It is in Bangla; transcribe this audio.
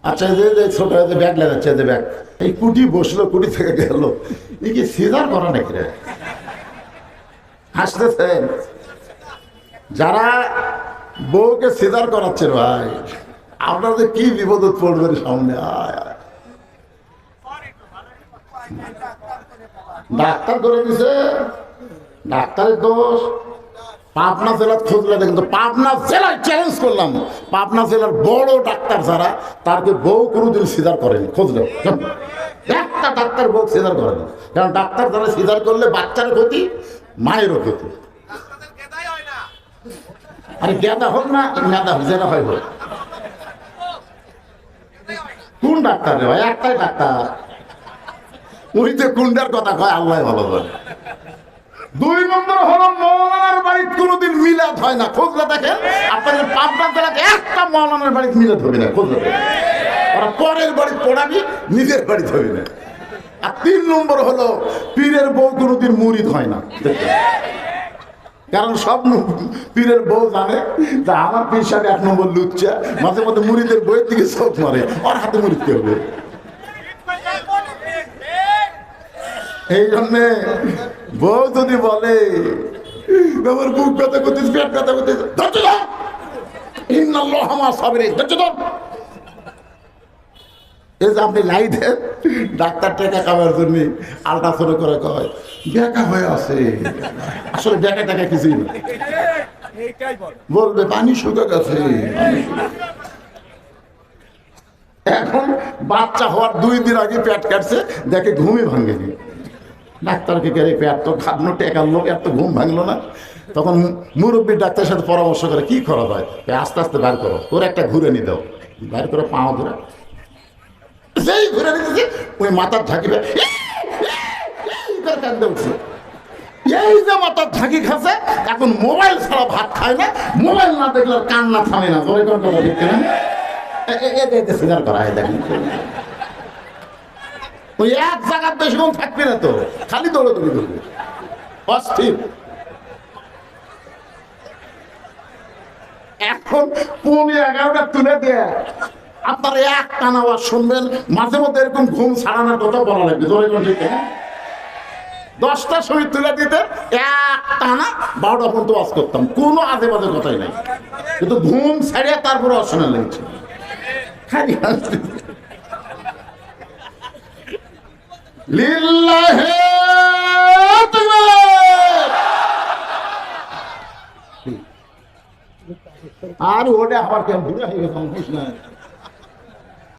আচ্ছা, যে ছোট যে ব্যাগ লাগাচ্ছে, যে ব্যাগ এই কুটি বসলো, কুটি থেকে গেল, এই কি সিজার করা নাকি রে? হাসতেছেন? যারা বউকে সিজার করাচ্ছেন ভাই, আপনাদের কি বিপদ পড়বে সামনে। আয় আয়, ডাক্তার করে দিছে, ডাক্তারের দোষ। পাবনা জেলার খুঁজলে দেখেন তো, পাবনা জেলায় চ্যালেঞ্জ করলাম, পাবনা জেলার বড় ডাক্তার যারা, তারকে বউ কোনোদিন সিজার করেনি, খুঁজলে একটা ডাক্তার বউ সিজার করেনি। কারণ ডাক্তার যারা সিজার করলে বাচ্চার ক্ষতি, মায়েরও ক্ষতি। আরে গেদা হোক না গেদা হোক, যেটা হয় হোক। কোন ডাক্তার রে ভাই? একটাই ডাক্তার, ওই যে কুন্ডার কথা কয়, আল্লাহ ভালো করে। 2 নম্বর হলো মৌলানার বাড়িতে কোনোদিন মিলাদ হয় না, খোঁজলে দেখেন। আপনাদের পাবনা জেলাতে একটা মৌলানার বাড়িতে মিলাদ হবে না, খোঁজলে দেখেন। ওরা পরের বাড়ি পড়াবি, নিজের বাড়িতে হবে না। আর 3 নম্বর হলো পীরের বউ কোনোদিন মুরিদ হয় না। কারণ সব পীরের বউ জানে যে আমার পীর সাহেব 1 নম্বর লুচ্চা, মাঝে মধ্যে মুরিদের বইয়ের দিকে চোখ মারে, ওর হাতে মুরিদ কে হবে। এই জন্যে বউ যদি বলে আমার বুক ব্যথা করতেছে, পেট ব্যথা করতেছে, ধৈর্য ধর, ইন্নাল্লাহ মা সাবিরিন, ধৈর্য ধর। এই যে আপনি লাই দেন, ডাক্তার টাকা খাওয়ার জন্য আল্ট্রাসাউন্ড করে কয় ব্যাকা হয়ে আছে, আসলে ব্যাকা টাকা কিছুই না, বলবে পানি শুকে গেছে। এখন বাচ্চা হওয়ার 2 দিন আগে পেট কাটছে, দেখে ঘুমই ভাঙেনি। ডাক্তারকে গেলে পেট তো খাদ্য টেকার লোক, এত ঘুম ভাঙলো না। তখন মুরব্বী ডাক্তারের সাথে পরামর্শ করে কি করা হয়, আস্তে আস্তে বার করো, তোর একটা ঘুরে নি দাও, বার করে পাও ধরে, যেই ঘুরে নিতেছে ওই মাথার ঝাঁকিবে, কান্দে উঠছে। এই যে মাথার ঝাঁকি খাচ্ছে, এখন মোবাইল ছাড়া ভাত খায় না, মোবাইল না দেখলে কান্না থামে না। তোর কোন কথা দেখতে না, সিগার করা হয় দেখেন। ওই এক জায়গার বেশিক্ষণ থাকবে না, তো খালি দৌড়াদৌড়ি করবে, অস্থির। এখন 11:30 তুলে দেয়, আপনার এক টানা আওয়াজ শুনবেন। মাঝে মধ্যে এরকম ঘুম ছাড়ানোর কথা বলা লাগবে, 10টার সময় তুলে দিতে এক টানা 12টা পর্যন্ত ওয়াজ করতাম, কোনো আজে বাজে কথাই নাই। কিন্তু ঘুম ছাড়িয়ে তারপরে অশোনা লেগেছে। লিল্লাহে আর ওটা আবার কেমন ঘুরে হয়ে গেছে।